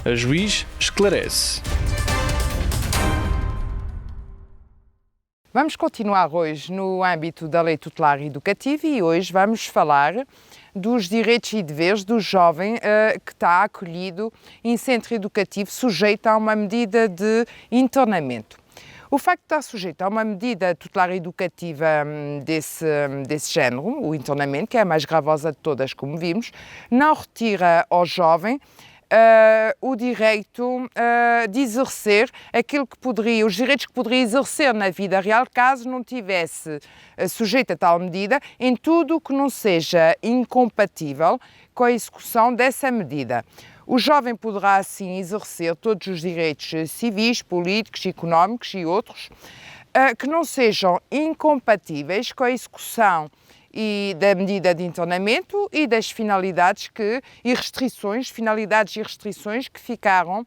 A Juiz esclarece. Vamos continuar hoje no âmbito da Lei Tutelar Educativa e hoje vamos falar dos direitos e deveres do jovem que está acolhido em centro educativo sujeito a uma medida de internamento. O facto de estar sujeito a uma medida tutelar educativa desse género, o internamento, que é a mais gravosa de todas, como vimos, não retira ao jovem o direito de exercer os direitos que poderia exercer na vida real caso não tivesse sujeito a tal medida em tudo o que não seja incompatível com a execução dessa medida. O jovem poderá assim exercer todos os direitos civis, políticos, económicos e outros que não sejam incompatíveis com a execução e da medida de internamento e das finalidades e restrições que ficaram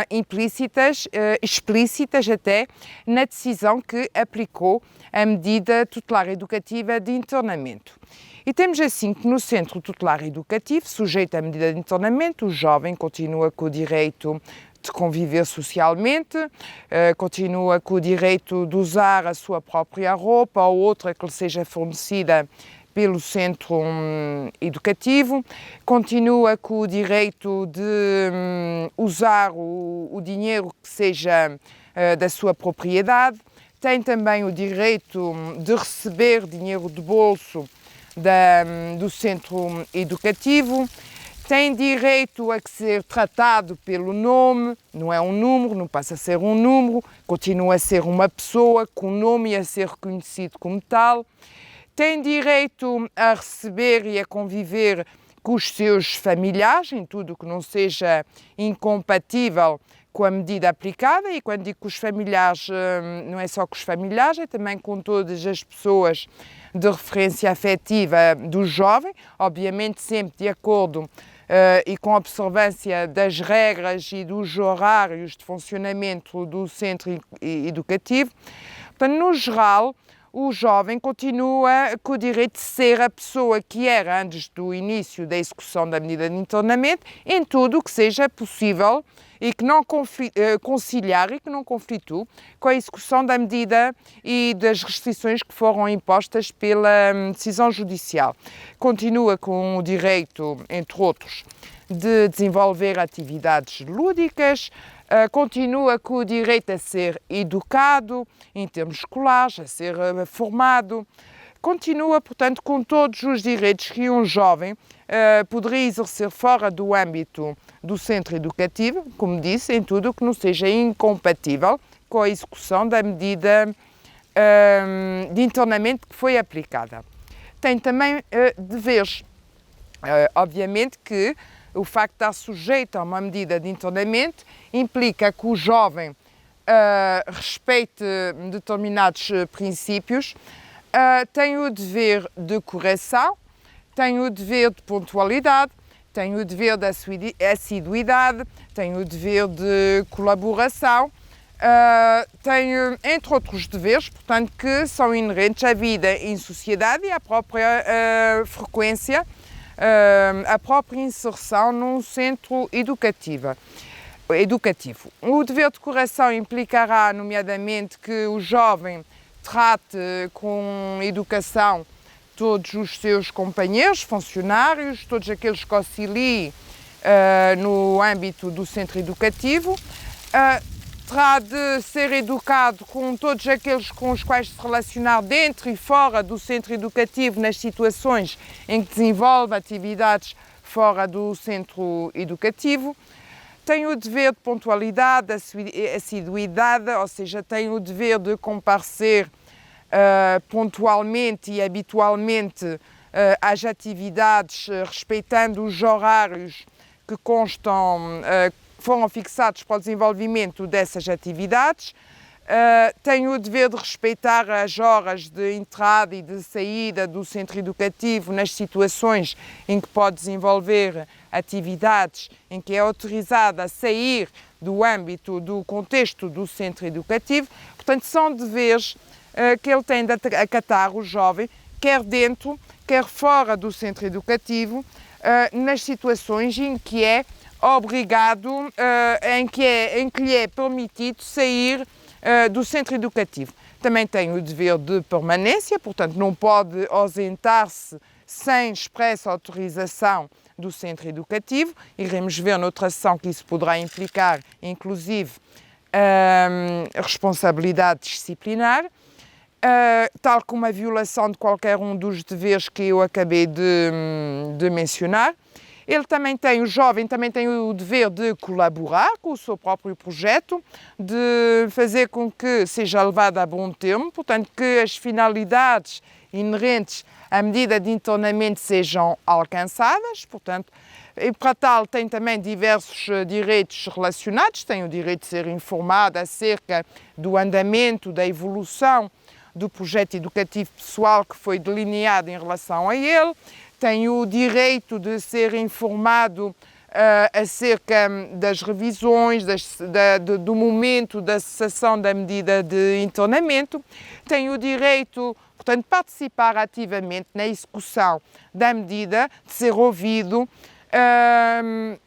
implícitas, explícitas até, na decisão que aplicou a medida tutelar educativa de internamento. E temos assim que no centro tutelar educativo, sujeito à medida de internamento, o jovem continua com o direito de conviver socialmente, continua com o direito de usar a sua própria roupa ou outra que lhe seja fornecida pelo centro educativo, continua com o direito de usar o dinheiro que seja da sua propriedade, tem também o direito de receber dinheiro de bolso do centro educativo, tem direito a ser tratado pelo nome, não é um número, não passa a ser um número, continua a ser uma pessoa com nome e a ser reconhecido como tal, tem direito a receber e a conviver com os seus familiares, em tudo que não seja incompatível com a medida aplicada, e quando digo com os familiares, não é só com os familiares, é também com todas as pessoas de referência afetiva do jovem, obviamente sempre de acordo e com observância das regras e dos horários de funcionamento do centro educativo. Portanto, no geral, o jovem continua com o direito de ser a pessoa que era antes do início da execução da medida de internamento em tudo o que seja possível e que não conciliar e que não conflitue com a execução da medida e das restrições que foram impostas pela decisão judicial. Continua com o direito, entre outros, de desenvolver atividades lúdicas, continua com o direito a ser educado em termos escolares, a ser formado, continua, portanto, com todos os direitos que um jovem poderia exercer fora do âmbito do centro educativo, como disse, em tudo o que não seja incompatível com a execução da medida de internamento que foi aplicada. Tem também deveres. Obviamente que o facto de estar sujeito a uma medida de internamento implica que o jovem respeite determinados princípios, tem o dever de correção, tem o dever de pontualidade, tem o dever de assiduidade, tem o dever de colaboração, tem, entre outros deveres, portanto, que são inerentes à vida em sociedade e à própria frequência, a própria inserção num centro educativo. O dever de correção implicará, nomeadamente, que o jovem trate com educação todos os seus companheiros, funcionários, todos aqueles que auxiliem no âmbito do centro educativo, terá de ser educado com todos aqueles com os quais se relacionar dentro e fora do centro educativo nas situações em que desenvolve atividades fora do centro educativo. Tem o dever de pontualidade, assiduidade, ou seja, tem o dever de comparecer pontualmente e habitualmente às atividades, respeitando os horários que foram fixados para o desenvolvimento dessas atividades. Tem o dever de respeitar as horas de entrada e de saída do centro educativo nas situações em que pode desenvolver atividades em que é autorizada a sair do âmbito do contexto do centro educativo. Portanto, são deveres que ele tem de acatar, o jovem, quer dentro, quer fora do centro educativo, nas situações em que é obrigado, em que lhe é permitido sair do centro educativo. Também tem o dever de permanência, portanto não pode ausentar-se sem expressa autorização do centro educativo. Iremos ver noutra sessão que isso poderá implicar, inclusive, responsabilidade disciplinar, tal como a violação de qualquer um dos deveres que eu acabei de mencionar. O jovem também tem o dever de colaborar com o seu próprio projeto, de fazer com que seja levado a bom termo, portanto que as finalidades inerentes à medida de internamento sejam alcançadas, portanto, e para tal tem também diversos direitos relacionados, tem o direito de ser informado acerca do andamento, da evolução do projeto educativo pessoal que foi delineado em relação a ele, tem o direito de ser informado acerca das revisões, do momento da cessação da medida de internamento, tem o direito, portanto, de participar ativamente na execução da medida, de ser ouvido.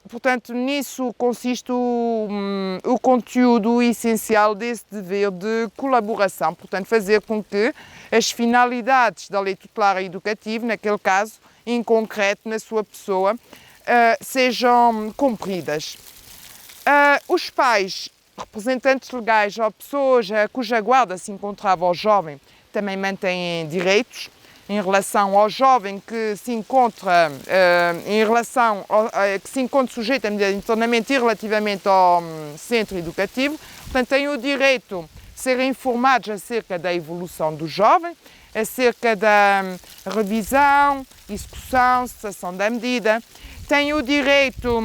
Portanto, nisso consiste o conteúdo essencial desse dever de colaboração, portanto, fazer com que as finalidades da lei tutelar educativa, naquele caso, em concreto, na sua pessoa, sejam cumpridas. Os pais, representantes legais ou pessoas cuja guarda se encontrava o jovem, também mantêm direitos em relação ao jovem que se encontra, que se encontra sujeito a medida de internamento e relativamente ao centro educativo. Portanto, têm o direito de ser informados acerca da evolução do jovem, acerca da revisão, execução, cessação da medida. Têm o direito,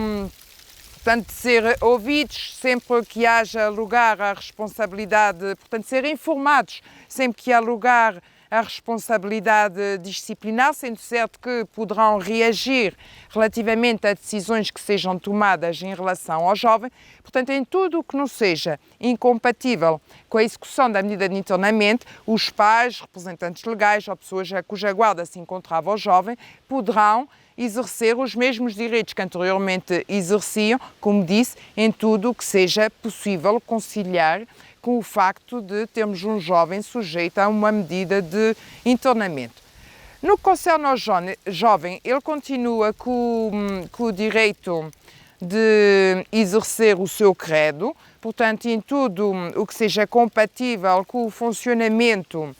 portanto, de ser ouvidos sempre que haja lugar à responsabilidade, portanto, de ser informados sempre que há lugar à responsabilidade disciplinar, sendo certo que poderão reagir relativamente a decisões que sejam tomadas em relação ao jovem. Portanto, em tudo o que não seja incompatível com a execução da medida de internamento, os pais, representantes legais ou pessoas cuja guarda se encontrava o jovem, poderão exercer os mesmos direitos que anteriormente exerciam, como disse, em tudo o que seja possível conciliar com o facto de termos um jovem sujeito a uma medida de internamento. No que concerne ao jovem, ele continua com o direito de exercer o seu credo, portanto, em tudo o que seja compatível com o funcionamento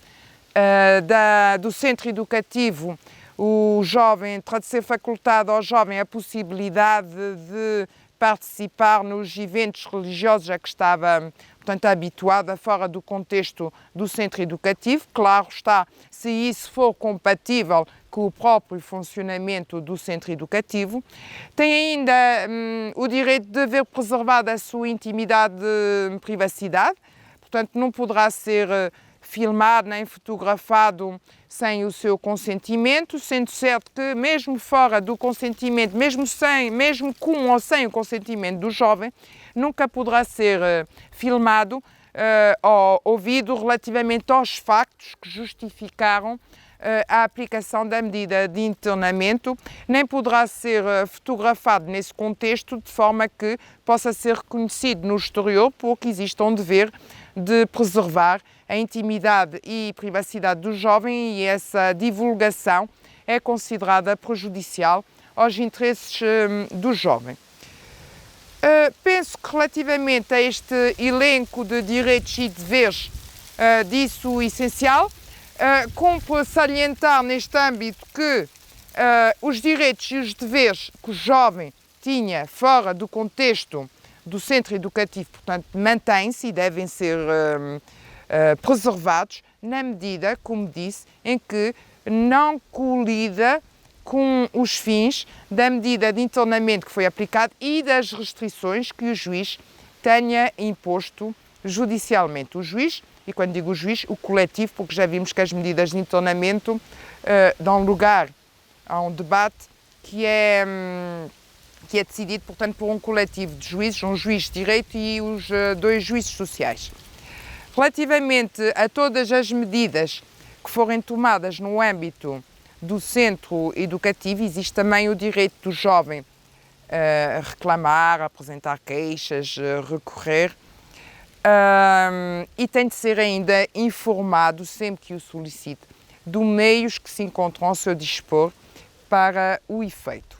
do centro educativo, o jovem terá de ser facultado ao jovem a possibilidade de participar nos eventos religiosos a que estava, portanto, habituada fora do contexto do centro educativo. Claro está, se isso for compatível com o próprio funcionamento do centro educativo. Tem ainda o direito de ver preservada a sua intimidade e privacidade, portanto, não poderá ser filmado nem fotografado sem o seu consentimento, sendo certo que mesmo fora do consentimento, mesmo com ou sem o consentimento do jovem, nunca poderá ser filmado ou ouvido relativamente aos factos que justificaram a aplicação da medida de internamento, nem poderá ser fotografado nesse contexto de forma que possa ser reconhecido no exterior, porque existe um dever de preservar a intimidade e privacidade do jovem e essa divulgação é considerada prejudicial aos interesses do jovem. Penso que relativamente a este elenco de direitos e deveres disso o essencial, cumpre salientar neste âmbito que os direitos e os deveres que o jovem tinha fora do contexto do centro educativo, portanto, mantêm-se e devem ser preservados na medida, como disse, em que não colida com os fins da medida de internamento que foi aplicada e das restrições que o juiz tenha imposto judicialmente. O juiz, e quando digo o juiz, o coletivo, porque já vimos que as medidas de internamento dão lugar a um debate que é decidido, portanto, por um coletivo de juízes, um juiz de direito e os dois juízes sociais. Relativamente a todas as medidas que forem tomadas no âmbito do centro educativo, existe também o direito do jovem reclamar, apresentar queixas, recorrer. E tem de ser ainda informado, sempre que o solicite, dos meios que se encontram ao seu dispor para o efeito.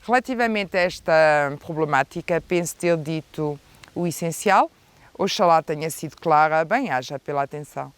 Relativamente a esta problemática, penso ter dito o essencial. Oxalá tenha sido clara. Bem-aja pela atenção.